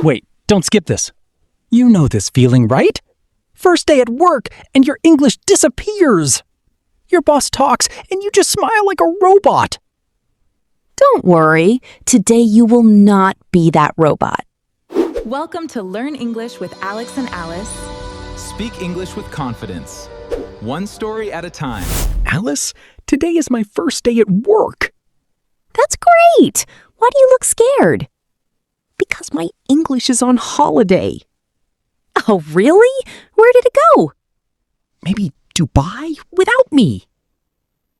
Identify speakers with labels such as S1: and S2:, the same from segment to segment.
S1: Wait, don't skip this. You know this feeling, right? First day at work and your English disappears. Your boss talks and you just smile like a robot.
S2: Don't worry, today you will not be that robot.
S3: Welcome to Learn English with Alex and Alice.
S4: Speak English with confidence. One story at a time.
S1: Alice, today is my first day at work.
S2: That's great! Why do you look scared?
S1: Because my English is on holiday.
S2: Oh, really? Where did it go?
S1: Maybe Dubai without me.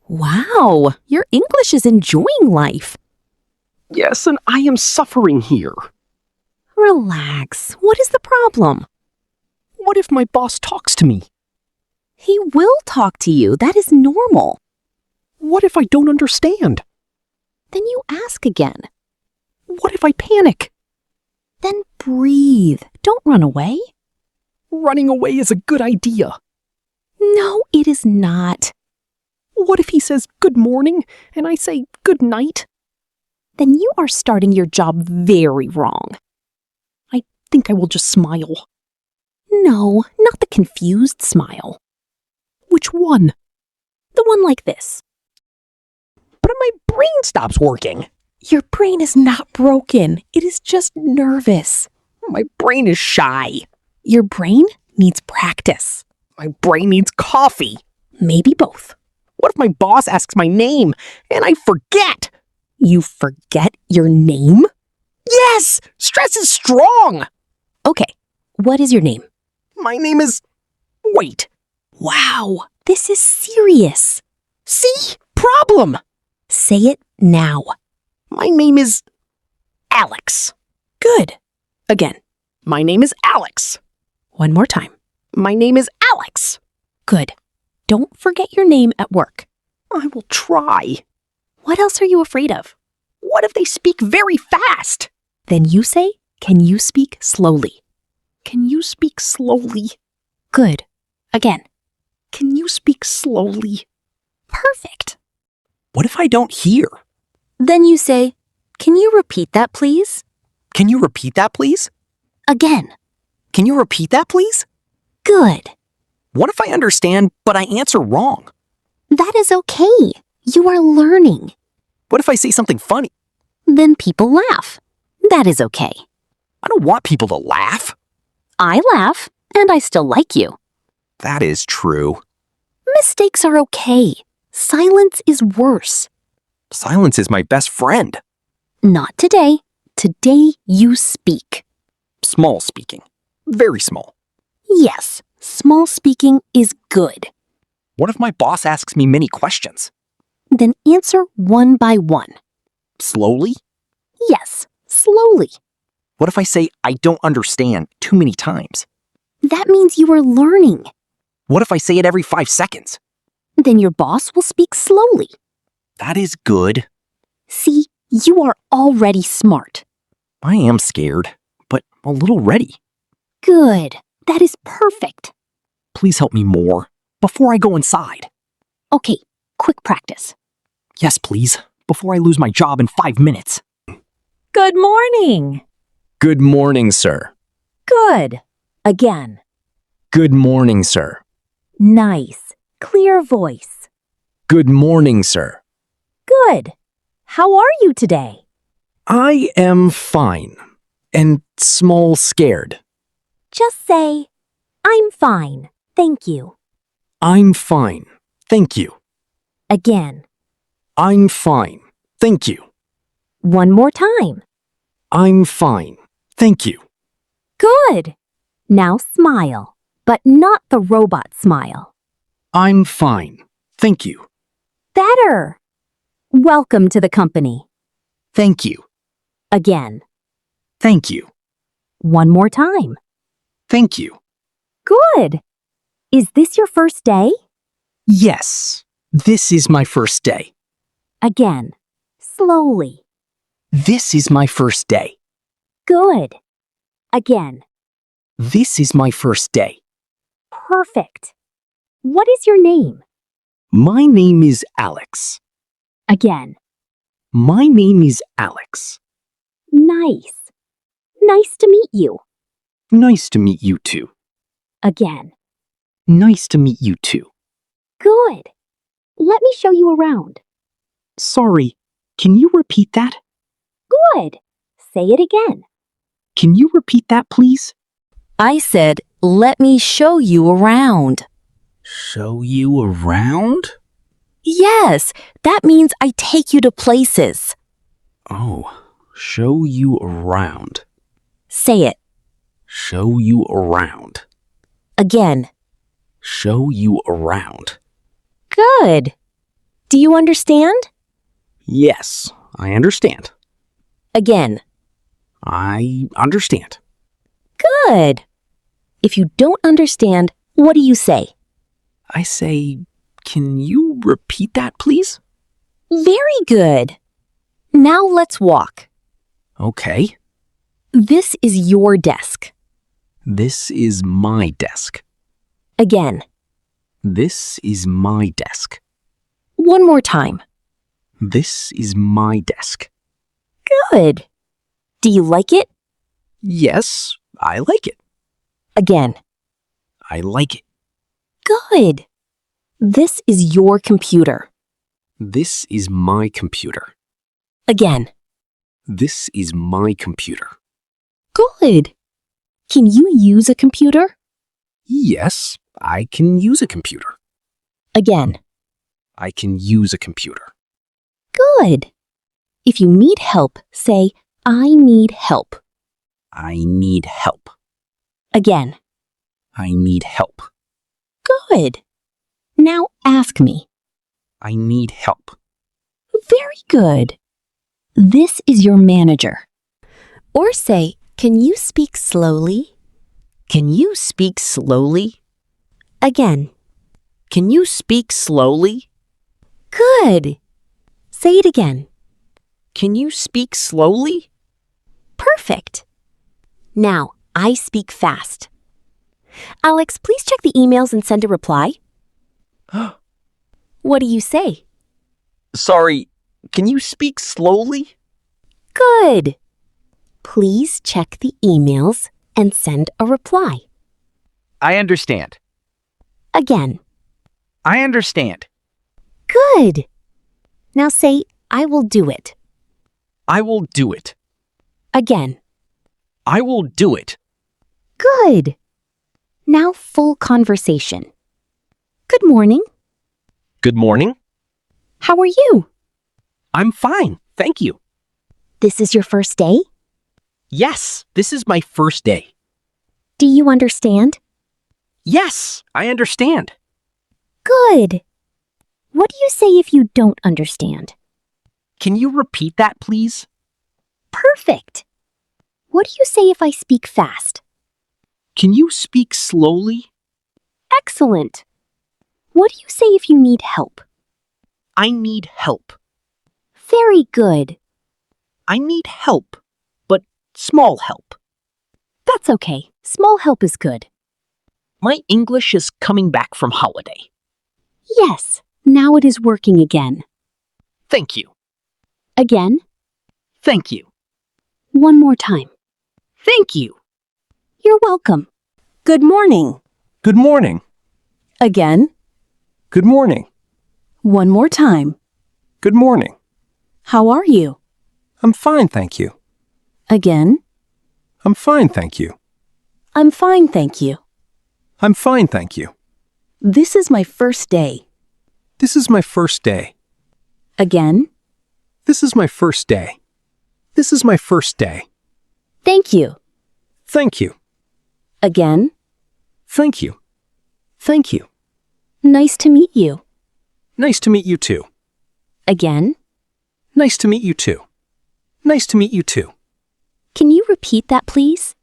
S2: Wow, your English is enjoying life.
S1: Yes, and I am suffering here.
S2: Relax. What is the problem?
S1: What if my boss talks to me?
S2: He will talk to you. That is normal.
S1: What if I don't understand?
S2: Then you ask again.
S1: What if I panic?
S2: Then breathe. Don't run away.
S1: Running away is a good idea.
S2: No, it is not.
S1: What if he says good morning and I say good night?
S2: Then you are starting your job very wrong.
S1: I think I will just smile.
S2: No, not the confused smile.
S1: Which one?
S2: The one like this.
S1: But my brain stops working.
S2: Your brain is not broken. It is just nervous.
S1: My brain is shy.
S2: Your brain needs practice.
S1: My brain needs coffee.
S2: Maybe both.
S1: What if my boss asks my name and I forget?
S2: You forget your name?
S1: Yes! Stress is strong!
S2: Okay, what is your name?
S1: My name is... Wait.
S2: Wow, this is serious.
S1: See? Problem!
S2: Say it now.
S1: My name is... Alex.
S2: Good. Again.
S1: My name is Alex.
S2: One more time.
S1: My name is Alex.
S2: Good. Don't forget your name at work.
S1: I will try.
S2: What else are you afraid of?
S1: What if they speak very fast?
S2: Then you say, can you speak slowly?
S1: Can you speak slowly?
S2: Good. Again.
S1: Can you speak slowly?
S2: Perfect.
S1: What if I don't hear?
S2: Then you say, can you repeat that, please?
S1: Can you repeat that, please?
S2: Again.
S1: Can you repeat that, please?
S2: Good.
S1: What if I understand, but I answer wrong?
S2: That is okay. You are learning.
S1: What if I say something funny?
S2: Then people laugh. That is okay.
S1: I don't want people to laugh.
S2: I laugh, and I still like you.
S1: That is true.
S2: Mistakes are okay. Silence is worse.
S1: Silence is my best friend.
S2: Not today. Today you speak.
S1: Small speaking. Very small.
S2: Yes, small speaking is good.
S1: What if my boss asks me many questions?
S2: Then answer one by one.
S1: Slowly?
S2: Yes, slowly.
S1: What if I say I don't understand too many times?
S2: That means you are learning.
S1: What if I say it every 5 seconds?
S2: Then your boss will speak slowly.
S1: That is good.
S2: See, you are already smart.
S1: I am scared, but a little ready.
S2: Good. That is perfect.
S1: Please help me more before I go inside.
S2: Okay, quick practice.
S1: Yes, please, before I lose my job in 5 minutes.
S2: Good morning.
S4: Good morning, sir.
S2: Good. Again.
S4: Good morning, sir.
S2: Nice. Clear voice.
S4: Good morning, sir.
S2: Good. How are you today?
S4: I am fine and small scared.
S2: Just say, I'm fine. Thank you.
S4: I'm fine. Thank you.
S2: Again.
S4: I'm fine. Thank you.
S2: One more time.
S4: I'm fine. Thank you.
S2: Good. Now smile, but not the robot smile.
S4: I'm fine. Thank you.
S2: Better. Welcome to the company.
S4: Thank you.
S2: Again.
S4: Thank you.
S2: One more time.
S4: Thank you.
S2: Good. Is this your first day?
S4: Yes, this is my first day.
S2: Again. Slowly.
S4: This is my first day.
S2: Good. Again.
S4: This is my first day.
S2: Perfect. What is your name?
S4: My name is Alex.
S2: Again.
S4: My name is Alex.
S2: Nice. Nice to meet you.
S1: Nice to meet you too.
S2: Again.
S1: Nice to meet you too.
S2: Good. Let me show you around.
S1: Sorry, can you repeat that?
S2: Good. Say it again.
S1: Can you repeat that, please?
S2: I said, let me show you around.
S1: Show you around?
S2: Yes, that means I take you to places.
S1: Oh, show you around.
S2: Say it.
S1: Show you around.
S2: Again.
S1: Show you around.
S2: Good. Do you understand?
S1: Yes, I understand.
S2: Again.
S1: I understand.
S2: Good. If you don't understand, what do you say?
S1: I say, can you repeat that, please?
S2: Very good. Now let's walk.
S1: Okay.
S2: This is your desk.
S1: This is my desk.
S2: Again.
S1: This is my desk.
S2: One more time.
S1: This is my desk.
S2: Good. Do you like it?
S1: Yes, I like it.
S2: Again.
S1: I like it.
S2: Good. This is your computer.
S1: This is my computer.
S2: Again.
S1: This is my computer.
S2: Good. Can you use a computer?
S1: Yes, I can use a computer.
S2: Again.
S1: I can use a computer.
S2: Good. If you need help, say, I need help.
S1: I need help.
S2: Again.
S1: I need help.
S2: Good. Now ask me.
S1: I need help.
S2: Very good. This is your manager. Or say, can you speak slowly?
S1: Can you speak slowly?
S2: Again.
S1: Can you speak slowly?
S2: Good. Say it again.
S1: Can you speak slowly?
S2: Perfect. Now, I speak fast. Alex, please check the emails and send a reply. What do you say?
S1: Sorry, can you speak slowly?
S2: Good. Please check the emails and send a reply.
S1: I understand.
S2: Again.
S1: I understand.
S2: Good. Now say, I will do it.
S1: I will do it.
S2: Again.
S1: I will do it.
S2: Good. Now full conversation. Good morning.
S1: Good morning.
S2: How are you?
S1: I'm fine, thank you.
S2: This is your first day?
S1: Yes, this is my first day.
S2: Do you understand?
S1: Yes, I understand.
S2: Good. What do you say if you don't understand?
S1: Can you repeat that, please?
S2: Perfect. What do you say if I speak fast?
S1: Can you speak slowly?
S2: Excellent. What do you say if you need help?
S1: I need help.
S2: Very good.
S1: I need help, but small help.
S2: That's okay. Small help is good.
S1: My English is coming back from holiday.
S2: Yes, now it is working again.
S1: Thank you.
S2: Again.
S1: Thank you.
S2: One more time.
S1: Thank you.
S2: You're welcome. Good morning.
S5: Good morning.
S2: Again.
S5: Good morning.
S2: One more time.
S5: Good morning.
S2: How are you?
S5: I'm fine, thank you.
S2: Again.
S5: I'm fine, thank you.
S2: I'm fine, thank you.
S5: I'm fine, thank you.
S2: This is my first day.
S5: This is my first day.
S2: Again.
S5: This is my first day. This is my first day.
S2: Thank you.
S5: Thank you.
S2: Again.
S5: Thank you. Thank you.
S2: Nice to meet you.
S5: Nice to meet you too.
S2: Again.
S5: Nice to meet you too. Nice to meet you too.
S2: Can you repeat that, please?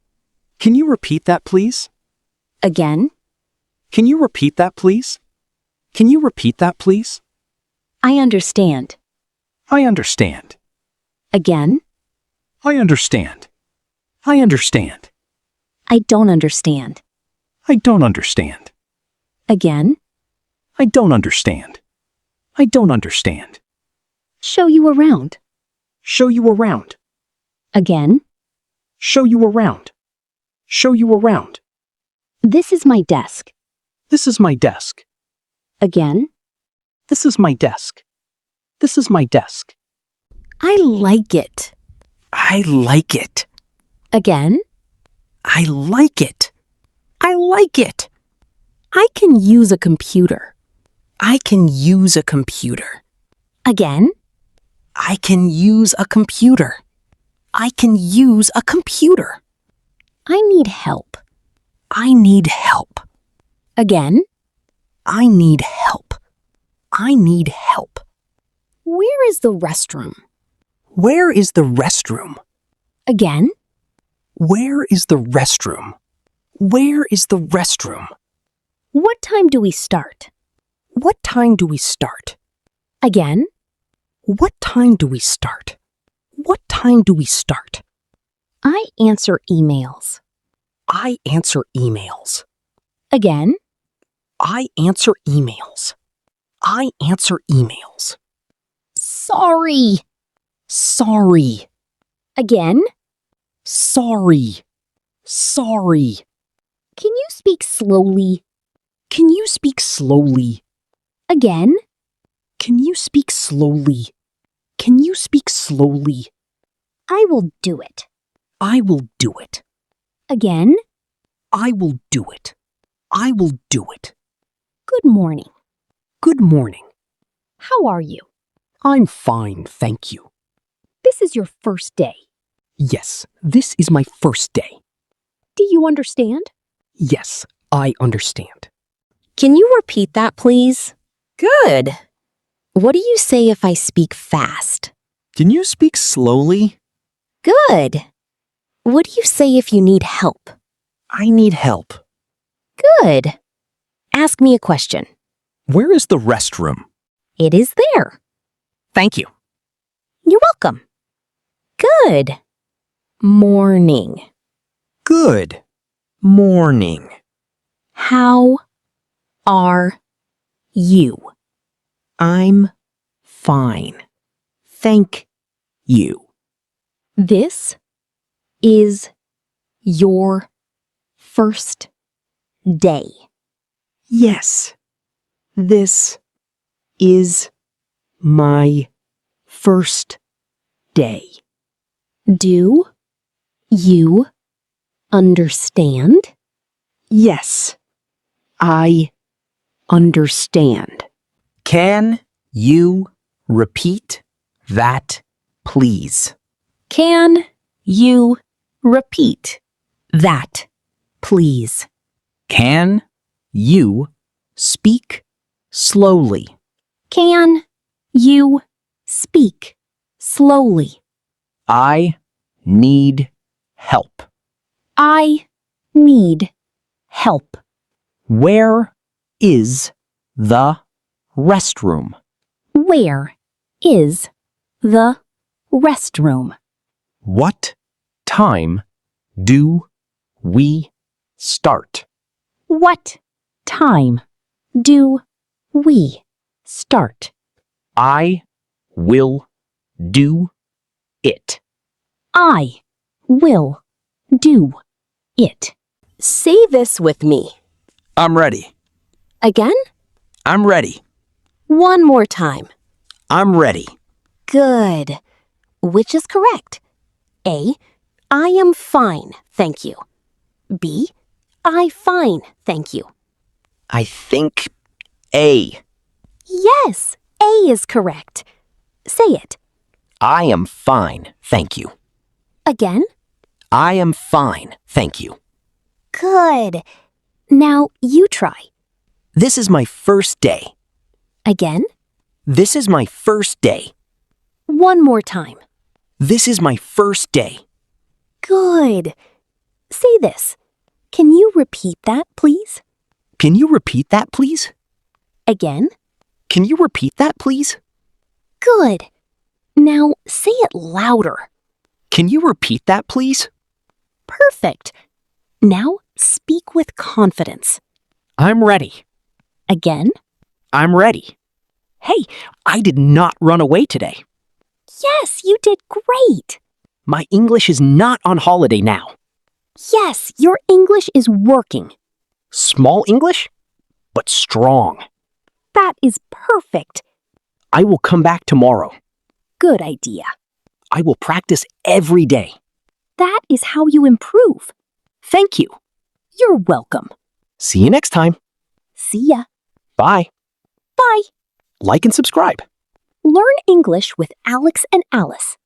S5: Can you repeat that, please?
S2: Again.
S5: Can you repeat that, please? Can you repeat that, please?
S2: I understand.
S5: I understand.
S2: Again.
S5: I understand. I understand.
S2: I don't understand.
S5: I don't understand.
S2: Again.
S5: I don't understand. I don't understand.
S2: Show you around.
S5: Show you around.
S2: Again.
S5: Show you around. Show you around.
S2: This is my desk.
S5: This is my desk.
S2: Again.
S5: This is my desk. This is my desk.
S2: I like it.
S5: I like it.
S2: Again.
S5: I like it. I like it.
S2: I can use a computer.
S5: I can use a computer.
S2: Again.
S5: I can use a computer. I can use a computer.
S2: I need help.
S5: I need help.
S2: Again.
S5: I need help. I need help.
S2: Where is the restroom?
S5: Where is the restroom?
S2: Again.
S5: Where is the restroom? Where is the restroom?
S2: What time do we start?
S5: What time do we start?
S2: Again.
S5: What time do we start? What time do we start?
S2: I answer emails.
S5: I answer emails.
S2: Again.
S5: I answer emails. I answer emails.
S2: Sorry.
S5: Sorry.
S2: Again.
S5: Sorry. Sorry.
S2: Can you speak slowly?
S5: Can you speak slowly?
S2: Again.
S5: Can you speak slowly? Can you speak slowly?
S2: I will do it.
S5: I will do it.
S2: Again.
S5: I will do it. I will do it.
S2: Good morning.
S5: Good morning.
S2: How are you?
S5: I'm fine, thank you.
S2: This is your first day.
S5: Yes, this is my first day.
S2: Do you understand?
S5: Yes, I understand.
S2: Can you repeat that, please? Good. What do you say if I speak fast?
S4: Can you speak slowly?
S2: Good. What do you say if you need help?
S5: I need help.
S2: Good. Ask me a question.
S4: Where is the restroom?
S2: It is there.
S5: Thank you.
S2: You're welcome. Good. Morning.
S5: Good morning.
S2: How are you?
S5: I'm fine. Thank you.
S2: This is your first day.
S5: Yes, this is my first day.
S2: Do you understand?
S5: Yes, I understand. Can you repeat that, please?
S2: Can you repeat that, please?
S5: Can you speak slowly?
S2: Can you speak slowly?
S5: I need help.
S2: I need help.
S5: Where is the restroom?
S2: Where is the restroom?
S5: What time do we start?
S2: What time do we start?
S5: I will do it.
S2: I will do it. Say this with me.
S5: I'm ready.
S2: Again?
S5: I'm ready.
S2: One more time.
S5: I'm ready.
S2: Good. Which is correct? A. I am fine, thank you. B. I fine, thank you.
S5: I think A.
S2: Yes, A is correct. Say it.
S5: I am fine, thank you.
S2: Again?
S5: I am fine, thank you.
S2: Good. Now you try.
S5: This is my first day.
S2: Again?
S5: This is my first day.
S2: One more time.
S5: This is my first day.
S2: Good. Say this. Can you repeat that, please?
S5: Can you repeat that, please?
S2: Again?
S5: Can you repeat that, please?
S2: Good. Now say it louder.
S5: Can you repeat that, please?
S2: Perfect. Now speak with confidence.
S5: I'm ready.
S2: Again?
S5: I'm ready. Hey, I did not run away today.
S2: Yes, you did great.
S5: My English is not on holiday now.
S2: Yes, your English is working.
S5: Small English, but strong.
S2: That is perfect.
S5: I will come back tomorrow.
S2: Good idea.
S5: I will practice every day.
S2: That is how you improve.
S5: Thank you.
S2: You're welcome.
S5: See you next time.
S2: See ya.
S5: Bye.
S2: Bye.
S5: Like and subscribe.
S2: Learn English with Alex and Alice.